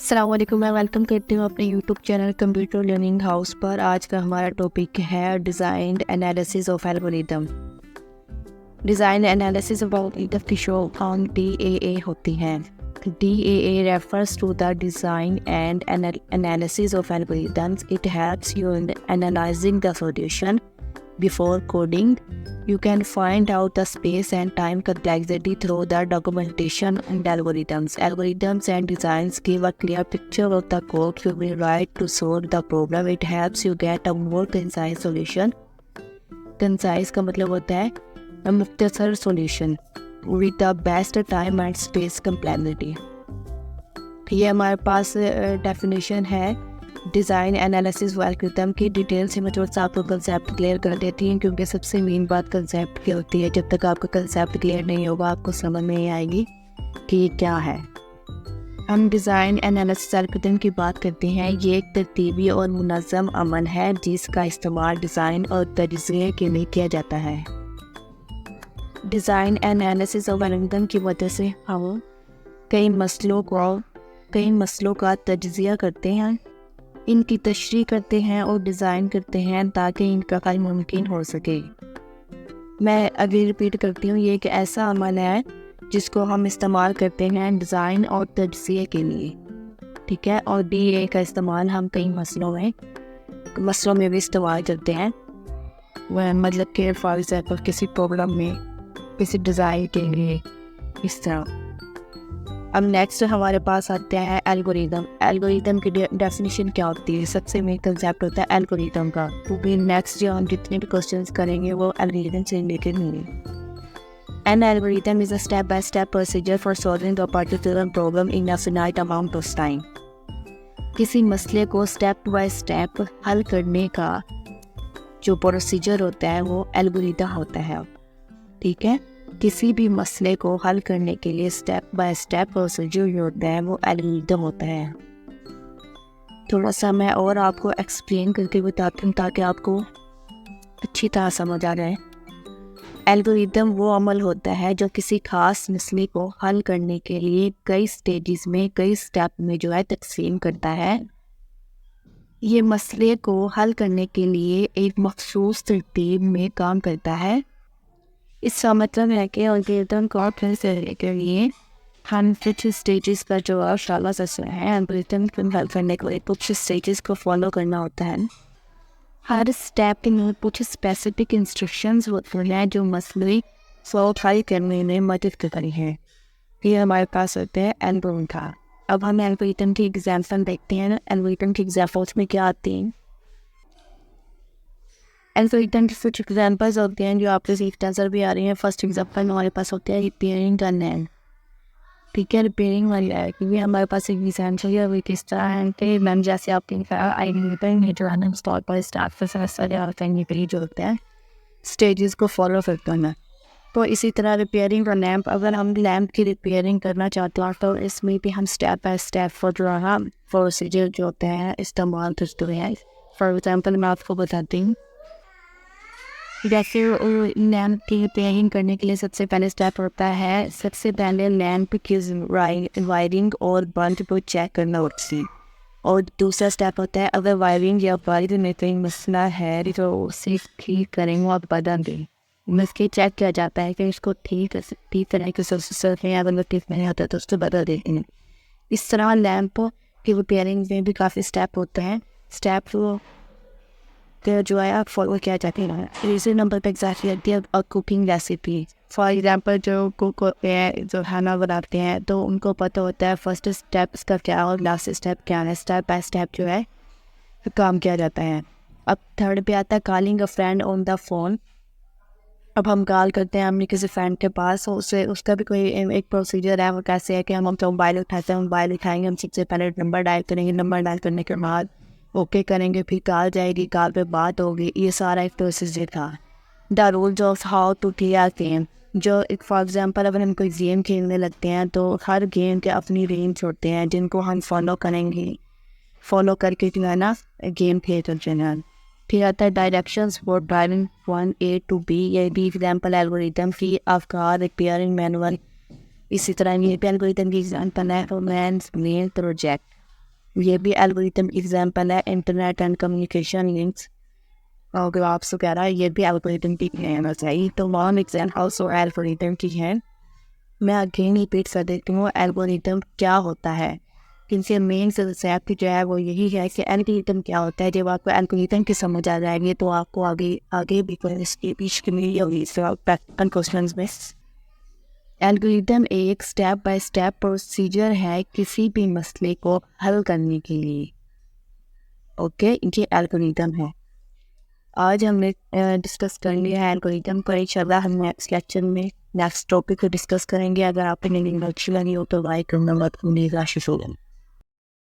अस्सलाम वालेकुम, मैं वेलकम करती हूँ अपने YouTube channel computer learning house पर। आज का हमारा टॉपिक है design analysis of algorithm. Design analysis of algorithm की शॉर्ट फॉर्म DAA होती है। DAA refers to the design and analysis of algorithms. It helps you in analyzing the solution before coding. You can find out the space and time complexity through the documentation and algorithms. Algorithms and designs give a clear picture of the code you will write to solve the problem. It helps you get a more concise solution. Concise का मतलब होता है मुख्तसर solution with the best time and space complexity. ये हमारे पास definition है design analysis algorithm की। Detail से मैं थोड़ा सा आपको कंसेप्ट क्लियर कर देती हूँ, क्योंकि सबसे मेन बात कंसेप्ट की होती है। जब तक आपका कंसेप्ट क्लियर नहीं होगा आपको समझ में नहीं आएगी कि ये क्या है। हम डिज़ाइन एनालिसिस एल्गोरिथम की बात करते हैं। ये एक तरतीबी और मुनज़्ज़म अमल है जिसका इस्तेमाल डिज़ाइन और तजज़िये के लिए किया जाता है। डिज़ाइन एनालिसिस ऑफ एल्गोरिथम की वजह से हम कई मसलों का तजज़िया करते हैं, इनकी तशरीह करते हैं और डिज़ाइन करते हैं ताकि इनका हल मुमकिन हो सके। मैं अभी रिपीट करती हूँ, ये एक ऐसा अमल है जिसको हम इस्तेमाल करते हैं डिज़ाइन और तजज़िये के लिए, ठीक है। और DAA का इस्तेमाल हम कई मसलों में भी इस्तेमाल करते हैं। वह मतलब कि फॉर एग्जाम्पल किसी प्रॉब्लम में, किसी डिज़ाइन के लिए, इस तरह। अब नेक्स्ट हमारे पास आते हैं एल्गोरिदम। एल्गोरिदम की डेफिनेशन क्या होती है? सबसे मेन कंसेप्ट होता है एल्गोरिदम का। तो भी नेक्स्ट जो हम जितने भी क्वेश्चंस करेंगे वो एल्गोरिदम से रिलेटेड होंगे। N algorithm is a step by step procedure for solving the particular problem in a finite amount of time. किसी मसले को स्टेप बाय स्टेप हल करने का जो प्रोसीजर होता है वो एल्गोरिदम होता है, ठीक है। किसी भी मसले को हल करने के लिए स्टेप बाय स्टेप प्रोसीजर होता है वो एल्गोरिदम होता है। थोड़ा सा मैं और आपको एक्सप्लेन करके बताती हूँ ताकि आपको अच्छी तरह समझ आ जाए। एल्गोरिदम वो अमल होता है जो किसी खास मसले को हल करने के लिए कई स्टेजेस में, कई स्टेप में जो है तकसीम करता है। ये मसले को हल करने के लिए एक मखसूस तरतीब में काम करता है। इसका मतलब है कि एल्गोरिदम को हल करने के लिए हम कुछ स्टेजेस का जो शाला सकते हैं। एल्गोरिदम को हल करने के लिए कुछ स्टेजेस को फॉलो करना होता है। हर स्टेप में कुछ स्पेसिफिक इंस्ट्रक्शंस होते हैं जो मसले सॉल्व हल करने में मदद करती हैं। ये हमारे पास होते हैं एल्गोरिदम का। अब हम एल्गोरिदम की एग्जाम्पल देखते हैं। एल्गोरिदम की एग्जाम्पल्स में क्या आती हैं? एल्गोरिदम की कुछ एग्जाम्पल्स होते हैं जो आपके सीख नजर भी आ रही हैं। फर्स्ट एग्जाम्पल हमारे पास होता है रिपेयरिंग द लैंड, ठीक है। रिपेयरिंग वाली है क्योंकि हमारे पास एक एग्जाम्पल है वो किस तरह है कि मैम जैसे आपने कहा आई जो है ना इंस्टॉल पर स्टार्ट से जो होते हैं स्टेजेस को फॉलो करते हैं। तो इसी तरह रिपेयरिंग द लैम्प, अगर हम लैम्प की रिपेयरिंग करना चाहते हैं तो इसमें भी हम स्टेप बाय स्टेप फॉर जो है प्रोसीजर जो होते हैं इस्तेमाल करते हैं। फॉर एग्जाम्पल मैं आपको बताती हूँ, जैसे लैम्प की रिपेयरिंग करने के लिए सबसे पहले स्टेप होता है, सबसे पहले लैम्प की वायरिंग और बल्ब को चेक करना होता है। और दूसरा स्टेप होता है अगर वायरिंग या बल्ब में कोई मसला है तो उसे ठीक करेंगे और बदल दें। उसके चेक किया जाता है कि इसको ठीक तरीके से अगर ठीक नहीं होता तो उसको बदल देते हैं। इस तरह लैम्प की रिपेयरिंग में भी काफ़ी स्टेप होते हैं। स्टेप तो जो है आप फॉलो किया जाता है। तीसरे नंबर पर एग्जैक्टली आती है और कुकिंग रेसिपी। फॉर एग्जांपल जो कुक होते हैं, जो खाना बनाते हैं, तो उनको पता होता है फर्स्ट स्टेप इसका क्या और लास्ट स्टेप क्या है। स्टेप बाय स्टेप जो है काम किया जाता है। अब थर्ड पे आता है calling a friend on the phone. अब हम कॉल करते हैं अपने किसी फ्रेंड के पास, उससे उसका भी कोई एक प्रोसीजर है। वो कैसे है कि हम तो मोबाइल उठाते हैं, मोबाइल उठाएंगे, हम सबसे पहले नंबर डायल करेंगे, नंबर डायल करने के बाद ओके करेंगे, फिर कॉल जाएगी, कॉल पे बात होगी। ये सारा एक प्रोसीजर था। The rules of how to play a game, जो एक फॉर एग्जांपल अगर हम कोई गेम खेलने लगते हैं तो हर गेम के अपनी रेंज होते हैं जिनको हम फॉलो करेंगे, फॉलो करके जो है ना गेम खेल सकते हैं। फिर आता है directions for driving one A to B, ये भी एग्जाम्पल एल्गोरिदम की अफकार रिपेयरिंग मैनुअल। इसी तरह ये भी एल्गोरिदम की एग्जाम्पल है रोमांस मेन प्रोजेक्ट। ये भी एल्गोरिथम एग्जाम्पल है, इंटरनेट एंड कम्युनिकेशन लिंक्स। और ग्राफ्स वगैरह ये भी एल्गोरिथम की है सही। तो वन एग्जाम्पल ऑल्सो एल्गोरिथम की है। मैं अगेन रिपीट कर देती हूँ, एल्गोरिथम क्या होता है। इनसे मेन कंसेप्ट जो है वो यही है कि एल्गोरिथम क्या होता है। जब आपको एल्गोरिथम की समझ आ जाएगी तो आपको आगे आगे भी कोई स्पीच करनी होगी प्रैक्टिकल क्वेश्चंस में। एल्गोरिथम एक स्टेप बाय स्टेप प्रोसीजर है किसी भी मसले को हल करने के लिए। ओके, ये एल्गोरिथम है। आज हमने डिस्कस कर लिया है एल्गोरिथम पर। इंशाल्लाह हम नेक्स्ट लेक्चर में नेक्स्ट टॉपिक को डिस्कस करेंगे। अगर आपने अच्छी लगी हो तो लाइक करना मत भूलिएगा। शुक्रिया।